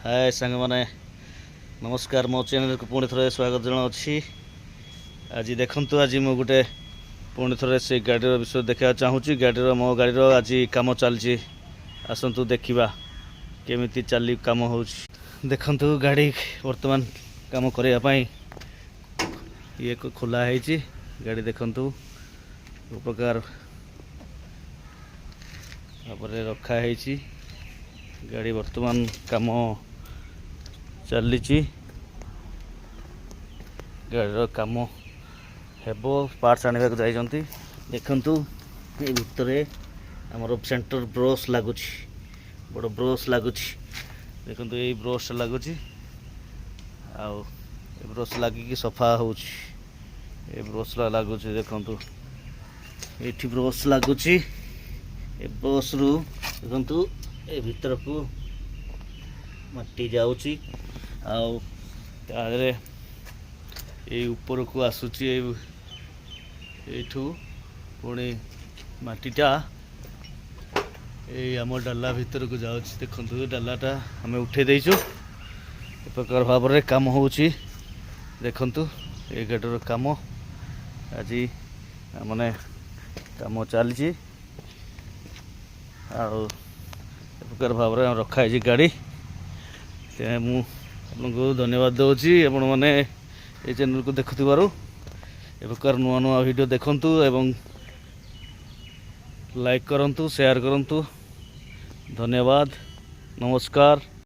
हाय सांग मैंने नमस्कार मो चैनल को पुणी थे स्वागत जनावि आज देखु आज मु गोटे पुणी थे से गाड़ी विषय देखा चाहूँगी गाड़ी मो गाड़ी आज कम चलती आसतु देखा केमी चली कम हो देखु गाड़ी बर्तमान कम करने ये खोला है गाड़ी देखु प्रकार रखा है गाड़ी बर्तमान कम चली गाड़ी कम हेबो पार्ट्स आने जाइए देखु ये भितर आमर सेंटर ब्रश लगुच बड़ ब्रश लगुच देखु ये ब्रश लगुच ब्रश लगिकी सफा हो ब्रश लगुच देखु ये ब्रश लगुच ब्रश रु देखु ए भीतर को मट्टी जाऊँगी आरे ये ऊपर को आसूची पुणी मटीटा ये आम डाला भीतर को जाऊँ देखु डालाटा आम उठे देचु ए प्रकार भाव में कम हो देखु ये गाड़ीर कम आज मैंने कम चली प्रकार भाव में रखाई गाड़ी मुझे धन्यवाद दूसरी आपण मैंने ये चैनल को देखुवर ए प्रकार नुआ नुआ वीडियो देखंतु एवं लाइक करंतु शेयर करंतु धन्यवाद नमस्कार।